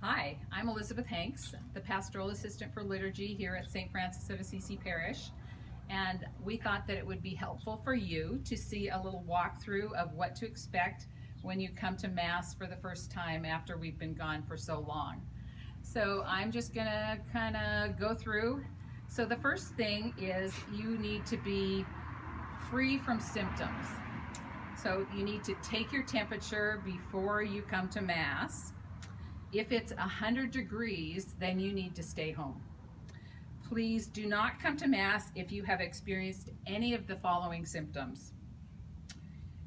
Hi, I'm Elizabeth Hanks, the Pastoral Assistant for Liturgy here at St. Francis of Assisi Parish, and we thought that it would be helpful for you to see a little walkthrough of what to expect when you come to Mass for the first time after we've been gone for so long. So I'm just going to kind of go through. So the first thing is you need to be free from symptoms. So you need to take your temperature before you come to Mass. If it's 100 degrees, then you need to stay home. Please do not come to Mass if you have experienced any of the following symptoms.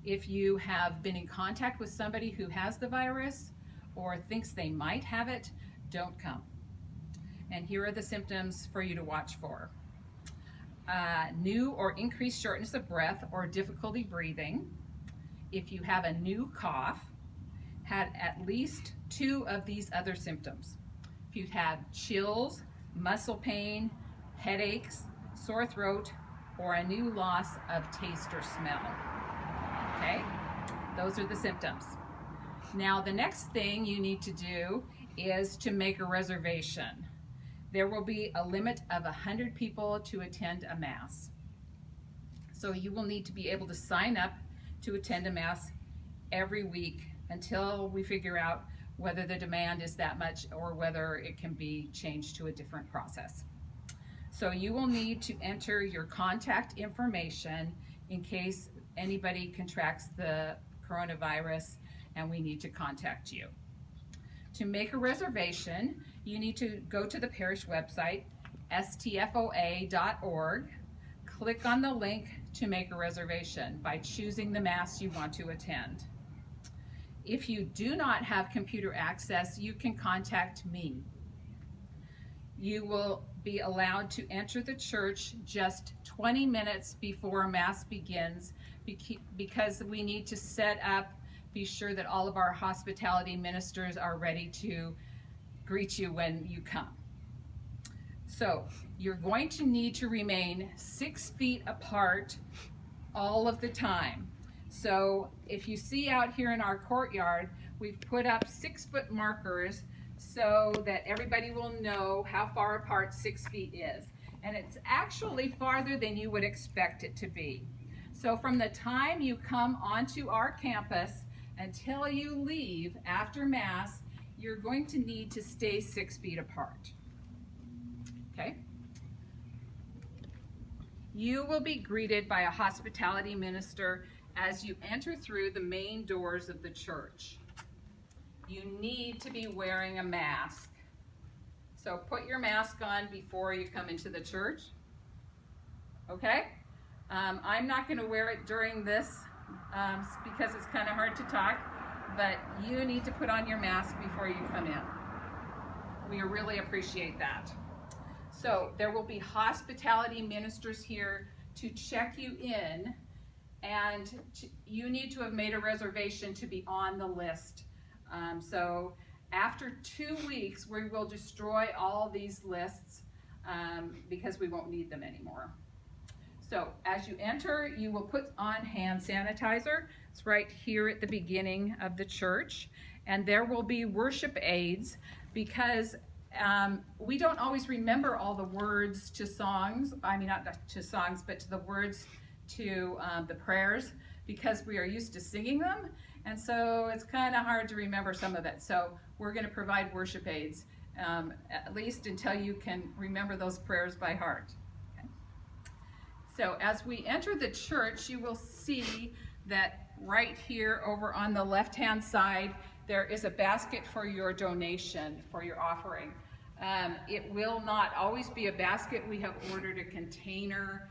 If you have been in contact with somebody who has the virus or thinks they might have it, don't come. And here are the symptoms for you to watch for. New or increased shortness of breath or difficulty breathing. If you have a new cough, had at least 2 of these other symptoms. If you've had chills, muscle pain, headaches, sore throat, or a new loss of taste or smell. Okay, those are the symptoms. Now the next thing you need to do is to make a reservation. There will be a limit of 100 people to attend a Mass. So you will need to be able to sign up to attend a Mass every week until we figure out whether the demand is that much or whether it can be changed to a different process. So you will need to enter your contact information in case anybody contracts the coronavirus and we need to contact you. To make a reservation, you need to go to the parish website, stfoa.org, click on the link to make a reservation by choosing the Mass you want to attend. If you do not have computer access, you can contact me. You will be allowed to enter the church just 20 minutes before Mass begins because we need to set up, be sure that all of our hospitality ministers are ready to greet you when you come. So you're going to need to remain 6 feet apart all of the time. So if you see out here in our courtyard, we've put up 6-foot markers so that everybody will know how far apart 6 feet is. And it's actually farther than you would expect it to be. So from the time you come onto our campus until you leave after Mass, you're going to need to stay 6 feet apart. Okay? You will be greeted by a hospitality minister as you enter through the main doors of the church. You need to be wearing a mask. So put your mask on before you come into the church. Okay? I'm not going to wear it during this because it's kind of hard to talk, but you need to put on your mask before you come in. We really appreciate that. So there will be hospitality ministers here to check you in, and you need to have made a reservation to be on the list. So after 2 weeks, we will destroy all these lists because we won't need them anymore. So as you enter, you will put on hand sanitizer. It's right here at the beginning of the church. And there will be worship aids because we don't always remember all the words to songs. I mean, not to songs, but to the words to the prayers because we are used to singing them. And so it's kind of hard to remember some of it. So we're going to provide worship aids, at least until you can remember those prayers by heart. Okay. So as we enter the church, you will see that right here over on the left-hand side, there is a basket for your donation, for your offering. It will not always be a basket. We have ordered a container,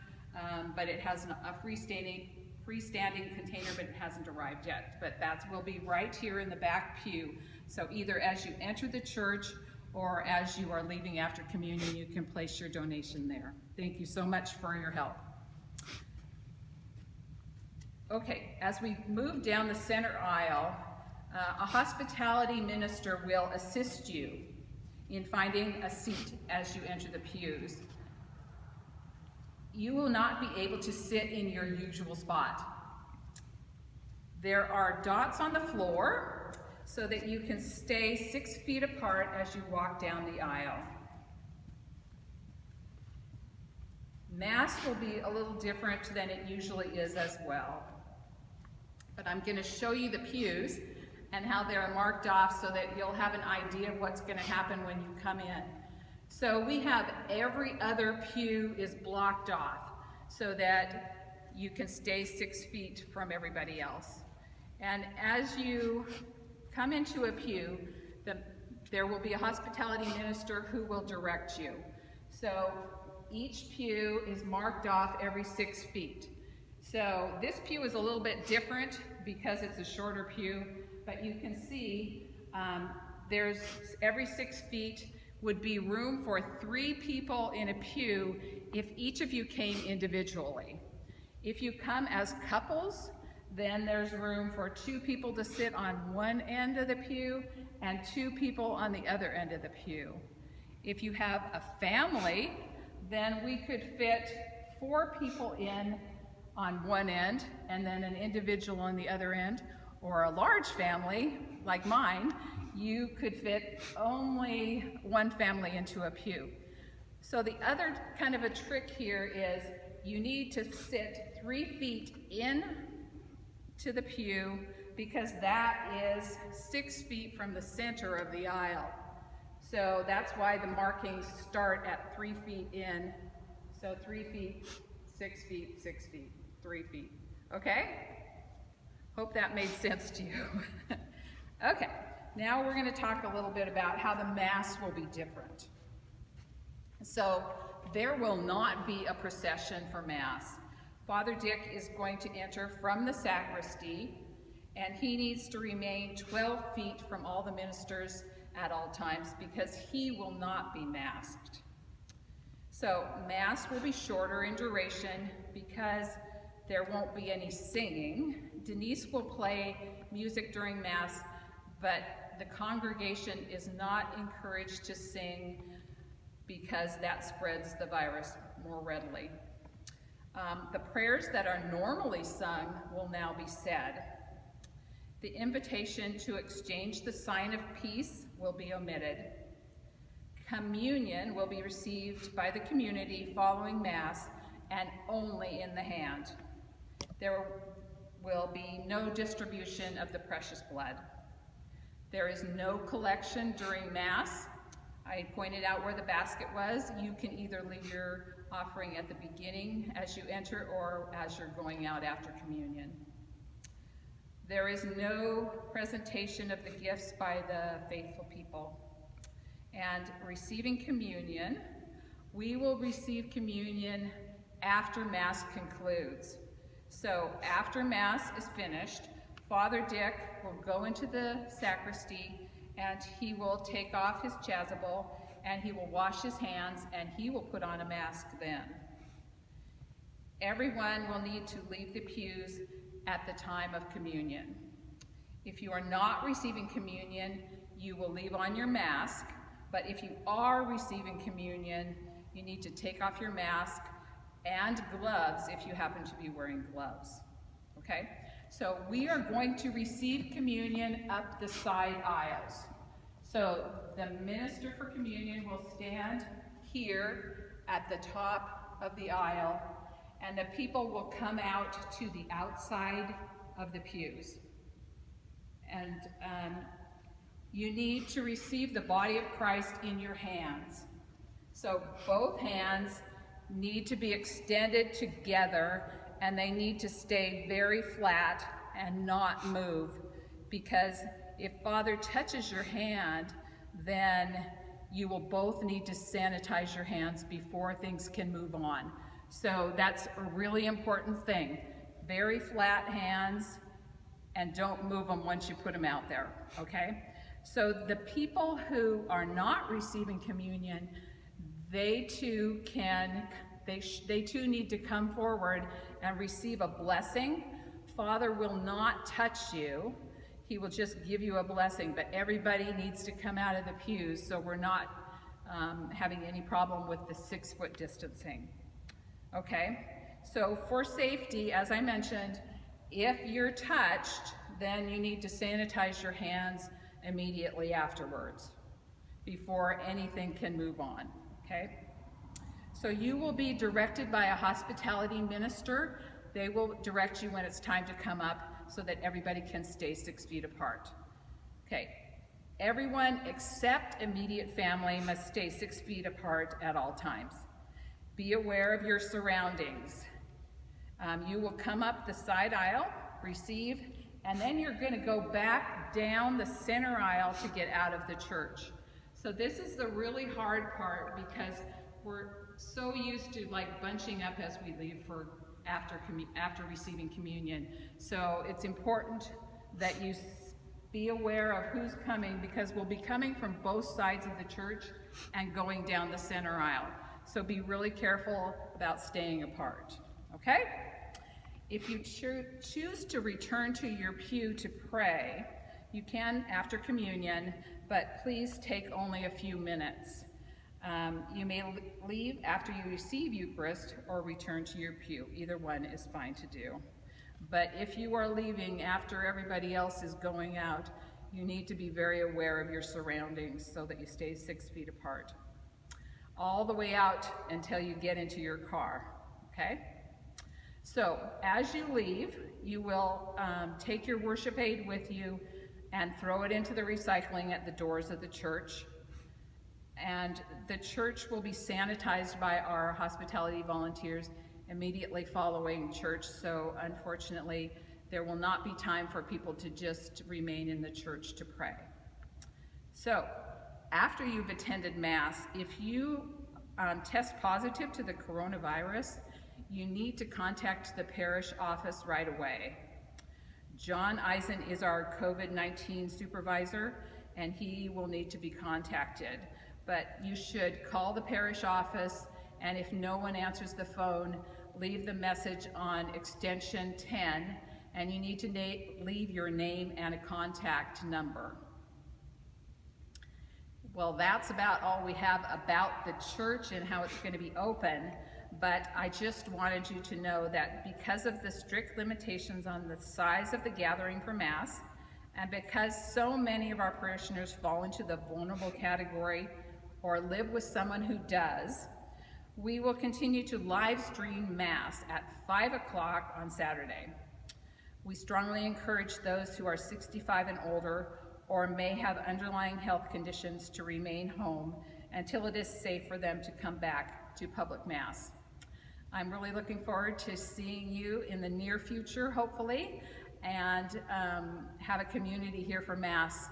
but it has a freestanding container, but it hasn't arrived yet. But that will be right here in the back pew. So either as you enter the church or as you are leaving after communion, you can place your donation there. Thank you so much for your help. Okay, as we move down the center aisle, a hospitality minister will assist you in finding a seat as you enter the pews. You will not be able to sit in your usual spot. There are dots on the floor, so that you can stay 6 feet apart as you walk down the aisle. Mass will be a little different than it usually is as well. But I'm going to show you the pews and how they're marked off so that you'll have an idea of what's going to happen when you come in. So we have every other pew is blocked off so that you can stay 6 feet from everybody else. And as you come into a pew, there will be a hospitality minister who will direct you. So each pew is marked off every 6 feet. So this pew is a little bit different because it's a shorter pew, but you can see there's every 6 feet would be room for 3 people in a pew if each of you came individually. If you come as couples, then there's room for 2 people to sit on one end of the pew and 2 people on the other end of the pew. If you have a family, then we could fit 4 people in on one end and then an individual on the other end. Or a large family, like mine, you could fit only 1 family into a pew. So the other kind of a trick here is you need to sit 3 feet in to the pew because that is 6 feet from the center of the aisle. So that's why the markings start at 3 feet in. So 3 feet, 6 feet, 6 feet, 3 feet. Okay? Hope that made sense to you. Okay, now we're going to talk a little bit about how the Mass will be different. So there will not be a procession for Mass. Father Dick is going to enter from the sacristy, and he needs to remain 12 feet from all the ministers at all times because he will not be masked. So Mass will be shorter in duration because there won't be any singing. Denise will play music during Mass, but the congregation is not encouraged to sing because that spreads the virus more readily. The prayers that are normally sung will now be said. The invitation to exchange the sign of peace will be omitted. Communion will be received by the community following Mass and only in the hand. There will be no distribution of the precious blood. There is no collection during Mass. I pointed out where the basket was. You can either leave your offering at the beginning as you enter or as you're going out after communion. There is no presentation of the gifts by the faithful people. And receiving communion, we will receive communion after Mass concludes. So after Mass is finished, Father Dick will go into the sacristy and he will take off his chasuble and he will wash his hands and he will put on a mask then. Everyone will need to leave the pews at the time of communion. If you are not receiving communion, you will leave on your mask, but if you are receiving communion, you need to take off your mask and gloves if you happen to be wearing gloves, okay? So we are going to receive communion up the side aisles. So the minister for communion will stand here at the top of the aisle, and the people will come out to the outside of the pews. And you need to receive the body of Christ in your hands. So both hands need to be extended together and they need to stay very flat and not move, because if Father touches your hand, then you will both need to sanitize your hands before things can move on. So that's a really important thing. Very flat hands, and don't move them once you put them out there, okay? So the people who are not receiving communion, they too need to come forward and receive a blessing. Father will not touch you. He will just give you a blessing, but everybody needs to come out of the pews so we're not having any problem with the 6-foot distancing. Okay, so for safety, as I mentioned, if you're touched, then you need to sanitize your hands immediately afterwards, before anything can move on, okay? So you will be directed by a hospitality minister. They will direct you when it's time to come up so that everybody can stay 6 feet apart. Okay, everyone except immediate family must stay 6 feet apart at all times. Be aware of your surroundings. You will come up the side aisle, receive, and then you're going to go back down the center aisle to get out of the church. So this is the really hard part because we're so used to like bunching up as we leave for after receiving communion. So it's important that you be aware of who's coming, because we'll be coming from both sides of the church and going down the center aisle. So be really careful about staying apart, okay? If you choose to return to your pew to pray, you can after communion, but please take only a few minutes. You may leave after you receive Eucharist or return to your pew. Either one is fine to do. But if you are leaving after everybody else is going out, you need to be very aware of your surroundings so that you stay 6 feet apart. All the way out until you get into your car, okay? So as you leave, you will take your worship aid with you and throw it into the recycling at the doors of the church. And the church will be sanitized by our hospitality volunteers immediately following church, so unfortunately there will not be time for people to just remain in the church to pray. So after you've attended Mass, if you test positive to the coronavirus, you need to contact the parish office right away. John Eisen is our COVID-19 supervisor, and he will need to be contacted. But you should call the parish office, and if no one answers the phone, leave the message on extension 10, and you need to leave your name and a contact number. Well, that's about all we have about the church and how it's going to be open, but I just wanted you to know that because of the strict limitations on the size of the gathering for Mass, and because so many of our parishioners fall into the vulnerable category or live with someone who does, we will continue to live stream Mass at 5 o'clock on Saturday. We strongly encourage those who are 65 and older or may have underlying health conditions to remain home until it is safe for them to come back to public Mass. I'm really looking forward to seeing you in the near future, hopefully, and have a community here for Mass.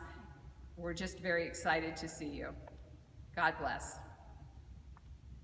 We're just very excited to see you. God bless.